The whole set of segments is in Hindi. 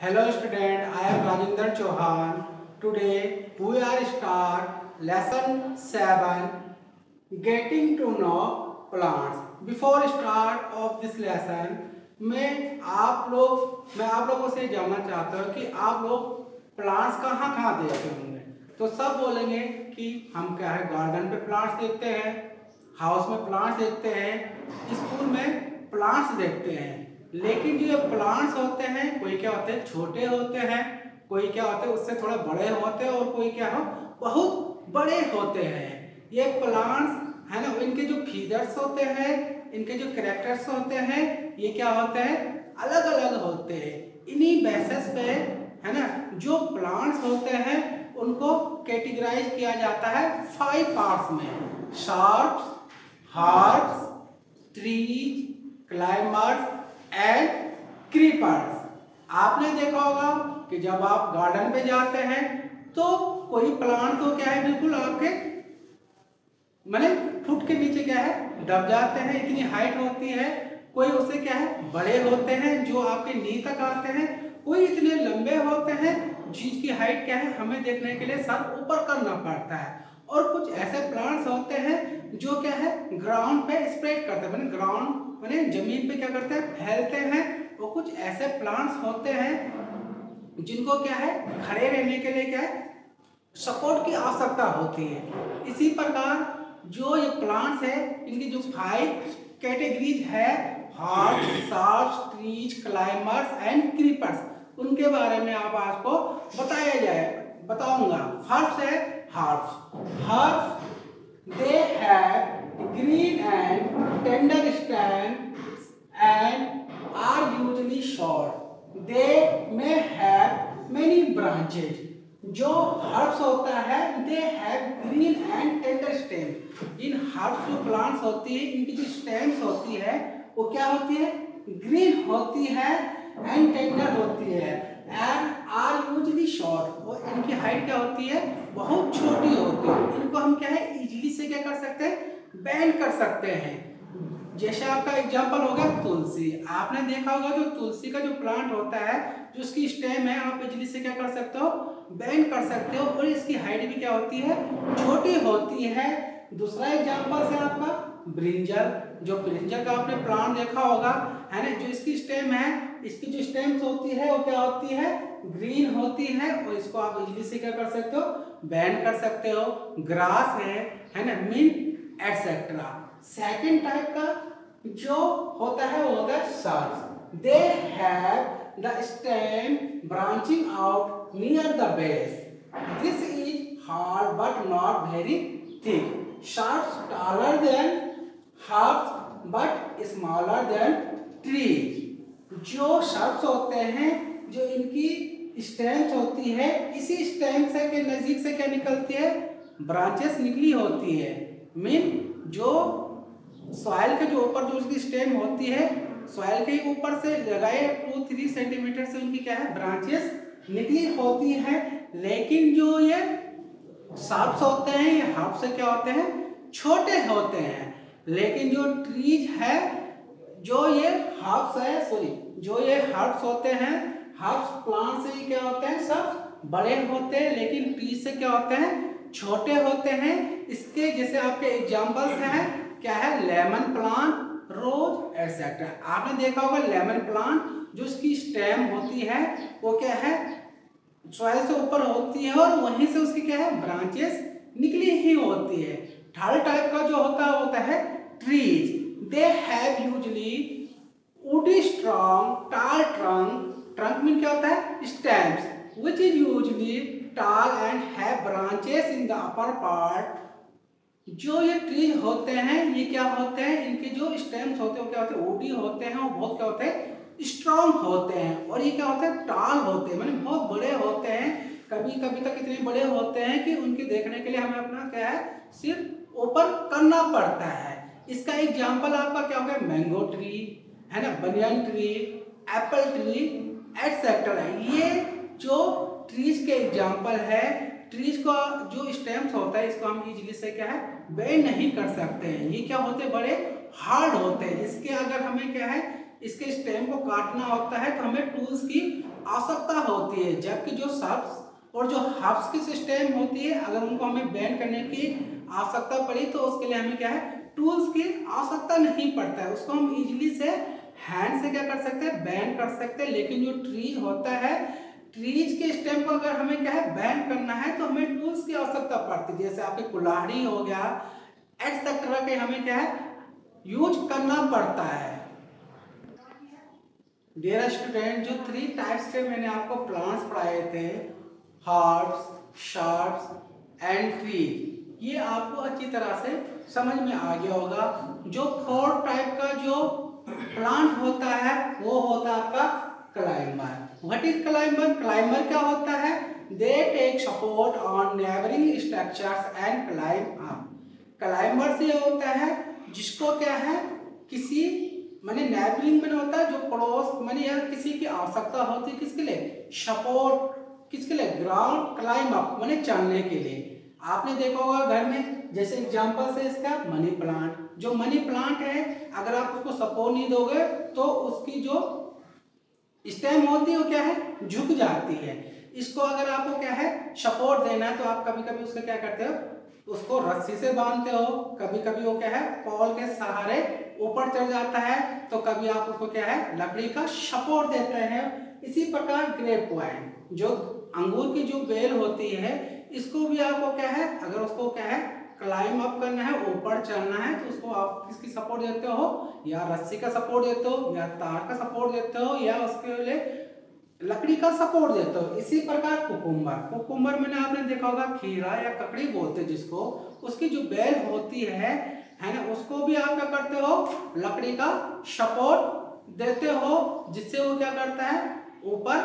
Hello student, I am Rajinder Chauhan. Today we are start lesson 7 getting to know plants. Before start of this lesson मैं आप लोगों से जानना चाहता हूँ कि आप लोग प्लांट्स कहाँ कहाँ देखते होंगे। तो सब बोलेंगे कि हम क्या है गार्डन पे प्लांट्स देखते हैं, हाउस में प्लांट्स देखते हैं, स्कूल में प्लांट्स देखते हैं। लेकिन जो ये प्लांट्स होते हैं कोई क्या होते हैं छोटे होते हैं, कोई क्या होते हैं उससे थोड़े बड़े होते हैं और कोई क्या हो बहुत बड़े होते हैं। ये प्लांट्स है ना, इनके जो फीचर्स होते हैं, इनके जो कैरेक्टर्स होते हैं, ये क्या होते हैं अलग अलग होते हैं। इन्हीं बेसिस पे है ना जो प्लांट्स होते हैं उनको कैटेगराइज किया जाता है 5 पार्ट्स में: sharps, herbs, trees, climbers and creepers. आपने देखा होगा कि जब आप गार्डन पे जाते हैं तो कोई प्लांट तो क्या है बिल्कुल आपके माने फुट के नीचे क्या है दब जाते हैं, इतनी हाइट होती है। कोई उससे क्या है बड़े होते हैं जो आपके नी तक आते हैं, कोई इतने लंबे होते हैं जिसकी हाइट क्या है हमें देखने के लिए सर ऊपर करना पड़ता है। और कुछ ऐसे प्लांट्स होते हैं जो क्या है ग्राउंड पे स्प्रेड करते हैं, माने ग्राउंड माने जमीन पे क्या करते हैं फैलते हैं। और कुछ ऐसे प्लांट्स होते हैं जिनको क्या है खड़े रहने के लिए क्या है सपोर्ट की आवश्यकता होती है। इसी प्रकार जो ये प्लांट्स है इनकी जो 5 कैटेगरीज है herbs, sharps, trees, climbers and creepers, उनके बारे में आप आपको बताऊंगा। फर्स्ट है herbs. Herbs they have green and tender stems and are usually short. They may have many branches. जो हर्ब्स होता है they have green and tender stems. In herbs जो प्लांट्स होती है इनकी जो स्टेम्स होती है वो क्या होती है ग्रीन होती है एंड टेंडर होती है एंड आर यूजली शॉर्ट। और इनकी हाइट क्या होती है बहुत छोटी होती है। इनको हम क्या है इजीली से क्या कर सकते हैं बैंड कर सकते हैं। जैसे आपका एग्जांपल हो गया तुलसी। आपने देखा होगा जो तुलसी का जो प्लांट होता है जो उसकी स्टेम है आप इजीली से क्या कर सकते हो बैंड कर सकते हो और इसकी हाइट भी क्या होती है छोटी होती है। दूसरा एग्जांपल है आपका ब्रिंजल। जो ब्रिंजल का आपने प्लांट देखा होगा है ना, जो इसकी स्टेम है इसकी जो स्टेम्स होती है वो क्या होती है ग्रीन होती है और इसको आप इजीली से क्या कर सकते हो बैंड कर सकते हो। ग्रास है ना, मिंट एटसेट्रा। सेकंड टाइप का जो होता है वो होता है sharps. They have the stem branching out near the base. This is hard but not very thick. Sharps taller than herbs but smaller than trees। जो शार्प्स होते हैं जो इनकी स्टेम्स होती है इसी स्टेम से के नजदीक से क्या निकलती है ब्रांचेस निकली होती है। मीन जो सॉइल के जो ऊपर जो उसकी स्टेम होती है सॉइल के ऊपर से लगाए 2-3 सेंटीमीटर से उनकी क्या है ब्रांचेस निकली होती है। लेकिन जो ये शार्प्स होते हैं ये हर्ब्स से क्या होते हैं छोटे होते हैं। लेकिन जो ट्रीज है जो ये हर्ब्स होते हैं हर्ब्स प्लांट से ही क्या होते हैं सब बड़े होते हैं, लेकिन ट्रीज से क्या होते हैं छोटे होते हैं। इसके जैसे आपके एग्जांपल्स हैं क्या है लेमन प्लांट, रोज एटसेट्रा। आपने देखा होगा लेमन प्लांट जो इसकी स्टेम होती है वो क्या है सॉइल से ऊपर होती है और वहीं से उसकी क्या है ब्रांचेस निकली ही होती है। थर्ड टाइप का जो होता है trees. They have usually woody strong टाल ट्रंक मीन क्या होता है स्टेम्स व्हिच इज यूजुअली टाल and have branches in the upper part. जो ये ट्रीज होते हैं ये क्या होते हैं इनके जो स्टेम्स होते हैं वो क्या होते हैं वुडी होते हैं और बहुत क्या होते हैं स्ट्रॉन्ग होते हैं। और ये क्या होते हैं टाल होते हैं माने बहुत बड़े होते हैं। कभी कभी तक इतने बड़े होते हैं कि उनके देखने के लिए हमें अपना क्या है सिर्फ ऊपर करना पड़ता है। इसका एग्जांपल आपका क्या हो गया मैंगो ट्री है ना, banyan tree, Apple tree etcetera. ये जो ट्रीज के एग्जांपल है। ट्रीज का जो स्टेम्स होता है इसको हम इजीली से क्या है बेंड नहीं कर सकते हैं। ये क्या होते हैं बड़े हार्ड होते हैं। इसके अगर हमें क्या है इसके स्टेम को काटना होता है तो हमें टूल्स की आवश्यकता होती है, जबकि जो सब्स और जो हर्ब्स की स्टेम होती है अगर उनको हमें बेंड करने की आवश्यकता पड़ी तो उसके लिए हमें क्या है टूल्स की आवश्यकता नहीं पड़ता है, उसको हम इजीली से हैंड से क्या कर सकते हैं बेंड कर सकते हैं। लेकिन जो ट्रीज होता है, ट्रीज के स्टेम को अगर हमें क्या है बेंड करना है तो हमें टूल्स की आवश्यकता पड़ती है, जैसे आपकी कुल्हाड़ी हो गया एक्सेट्रा के हमें क्या है यूज करना पड़ता है। डियर स्टूडेंट, जो 3 टाइप्स के मैंने आपको प्लांट्स पढ़ाए थे, हर्ब्स, श्रब्स एंड ट्रीज, ये आपको अच्छी तरह से समझ में आ गया होगा। जो 4 टाइप का जो प्लांट होता है वो होता है आपका climber. What is climber? Climber क्या होता है? They take support on neighbouring structures and climb up. Climber से होता है जिसको क्या है किसी माने नेबरिंग में होता है जो पड़ोस माने या किसी की आवश्यकता होती है किसके लिए सपोर्ट, किसके लिए ग्राउंड क्लाइंब अप माने चढ़ने के लिए। आपने देखा होगा घर में, जैसे एग्जांपल से इसका मनी प्लांट, जो मनी प्लांट है अगर आप उसको सपोर्ट नहीं दोगे तो उसकी जो स्टेम होती है वो क्या है झुक जाती है। इसको अगर आपको क्या है सपोर्ट देना है तो आप कभी कभी उसको क्या करते हो उसको रस्सी से बांधते हो, कभी कभी वो क्या है पॉल के सहारे ऊपर चढ़ जाता है, तो कभी आप उसको क्या है लकड़ी का सपोर्ट देते हैं। इसी प्रकार ग्रेप वाइन जो अंगूर की जो बेल होती है इसको भी आपको क्या है अगर उसको क्या है क्लाइंब अप करना है ऊपर चढ़ना है तो उसको आप किसकी सपोर्ट देते हो, या रस्सी का सपोर्ट देते हो या तार का सपोर्ट देते हो या उसके लिए लकड़ी का सपोर्ट देते हो। इसी प्रकार कुकुम्बर, कुकुम्बर मैंने आपने देखा होगा खीरा या ककड़ी बोलते हैं जिसको, उसकी जो बेल होती है ना, उसको भी आप क्या करते हो लकड़ी का सपोर्ट देते हो जिससे वो क्या करता है ऊपर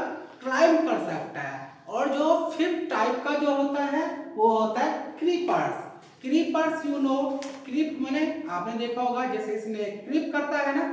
क्लाइंब कर सकता है। और जो 5th टाइप का जो होता है वो होता है creepers. Creepers you know, creep मैंने आपने देखा होगा जैसे इसने क्रीप करता है ना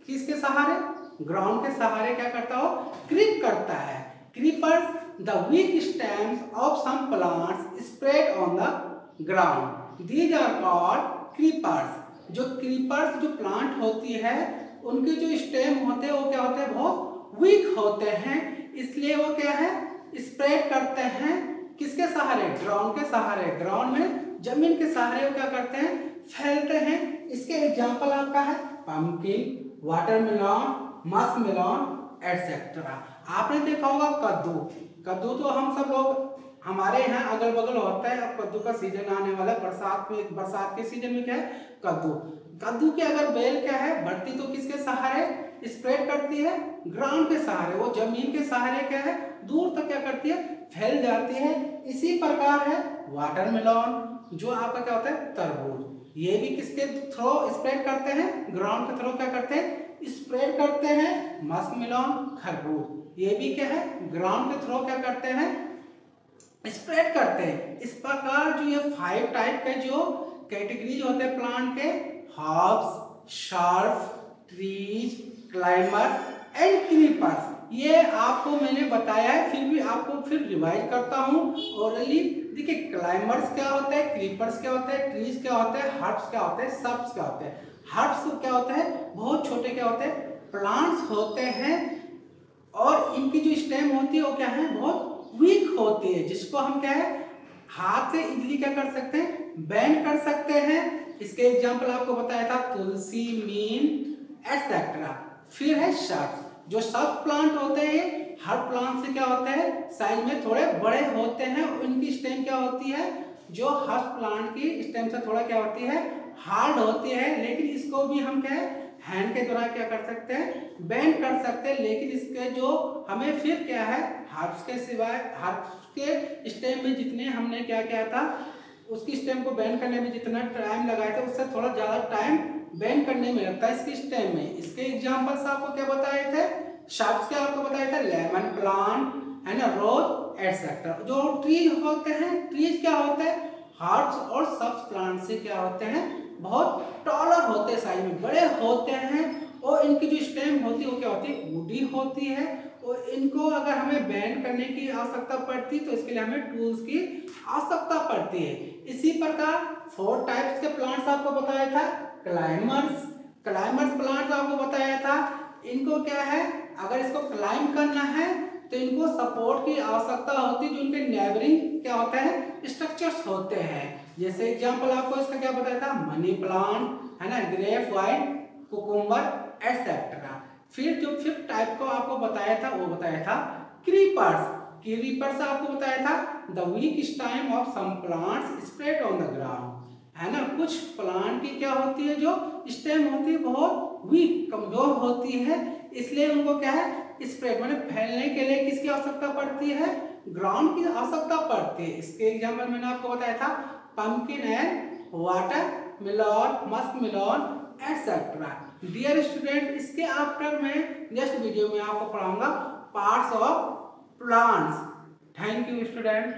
किसके सहारे, ग्राउंड के सहारे क्या करता हो क्रीप करता है। Creepers the weak stems of some plants spread on the ground, these are called creepers. जो क्रीपर्स जो प्लांट होती है उनके जो स्टेम होते हैं वो क्या होते हैं बहुत वीक होते हैं, इसलिए वो क्या है स्प्रेड करते हैं किसके सहारे, ग्राउंड के सहारे। ग्राउंड में जमीन के सहारे वो क्या करते हैं फैलते हैं। इसके एग्जाम्पल आपका है पंपकिन, वाटरमेलन, मस्कमेलन एटसेट्रा। आपने देखा होगा कद्दू, कद्दू तो हम सब लोग हमारे यहाँ अगल बगल होता है। अब कद्दू का सीजन आने वाला है, बरसात में, बरसात के सीजन में क्या है कद्दू, कद्दू की अगर बेल क्या है बढ़ती तो किसके सहारे स्प्रेड करती है, ग्राउंड के सहारे। वो जमीन के सहारे क्या है दूर तक क्या करती है फैल जाती है। इसी प्रकार है वाटरमेलन जो आपका क्या होता है तरबूज, ये भी किसके थ्रो स्प्रेड करते हैं, ग्राउंड के थ्रो क्या करते हैं स्प्रेड करते हैं। मस्कमेलन खरबूज ये भी क्या है ग्राउंड के थ्रो क्या करते हैं स्प्रेड करते हैं। इस प्रकार जो ये 5 टाइप के जो कैटेगरीज होते हैं प्लांट के, herbs, shrubs, trees, climbers and creepers, ये आपको मैंने बताया है, फिर भी आपको फिर रिवाइज करता हूँ ओरली। देखिए क्लाइंबर्स क्या होता है, क्रीपर्स क्या होता है, ट्रीज क्या होता है, हर्ब्स क्या होते हैं, श्रब्स क्या होते हैं। हर्ब्स क्या होता है बहुत छोटे क्या होते हैं प्लांट्स होते हैं और इनकी जो स्टेम होती है वो क्या है बहुत वीक होती है, जिसको हम क्या है हाथ से इजीली क्या कर सकते हैं बेंड कर सकते हैं। इसके एग्जांपल आपको बताया था तुलसी, नीम एटसेट्रा। फिर है श्रब्स, जो सब प्लांट होते हैं हर प्लांट से क्या होता है साइज में थोड़े बड़े होते हैं, उनकी स्टेम क्या होती है जो हर प्लांट की स्टेम से थोड़ा क्या होती है हार्ड होती है, लेकिन इसको भी हम क्या है हैंड के द्वारा क्या कर सकते हैं बेंड कर सकते हैं। लेकिन इसके जो हमें फिर क्या है हर्ब्स के सिवाय हर्ब्स के स्टेम में जितने हमने क्या किया था उसकी स्टेम को बेंड करने में जितना टाइम लगाया था उससे थोड़ा ज़्यादा टाइम बेंड करने में लगता है इसकी स्टेम में। इसके एग्जांपल्स आपको क्या बताए थे, श्रब्स के आपको बताए थे लेमन प्लांट है ना, रोज एटसेट्रा। जो ट्रीज होते हैं, ट्रीज क्या होते हैं हर्ब्स और श्रब्स प्लांट से क्या होते हैं बहुत टॉलर होते हैं, साइज में बड़े होते हैं और इनकी जो स्टेम होती है वो क्या होती है वुडी होती है और इनको अगर हमें बेंड करने की आवश्यकता पड़ती तो इसके लिए हमें टूल्स की आवश्यकता पड़ती है। इसी प्रकार 4 टाइप्स के प्लांट्स आपको बताया था, क्लाइंबर्स, क्लाइंबर्स प्लांट्स आपको बताया था इनको क्या है, अगर इसको क्लाइंब करना है तो इनको सपोर्ट की आवश्यकता होती है, जो उनके नेबरिंग क्या होते हैं, स्ट्रक्चर्स होते हैं। जैसे एग्जांपल आपको इसका क्या बताया था, मनी प्लांट है ना, ग्रेप वाइन, कुकुम्बर एटसेट्रा। फिर जो फिफ्थ टाइप को आपको बताया था वो बताया था क्रीपर्स। क्रीपर्स आपको बताया था the weak stem of some plants spread on the ground, है ना। कुछ प्लांट की क्या होती है, जो स्टेम होती है बहुत वीक, कमजोर होती है, इसलिए उनको क्या है, स्प्रेड माने फैलने के लिए किसकी आवश्यकता पड़ती है, ग्राउंड की आवश्यकता पड़ती है। इसके एग्जांपल मैंने आपको बताया था pumpkin and watermelon, muskmelon etcetera. Dear student, इसके आफ्टर में नेक्स्ट वीडियो में आपको पढ़ाऊंगा parts of plants. Thank you student.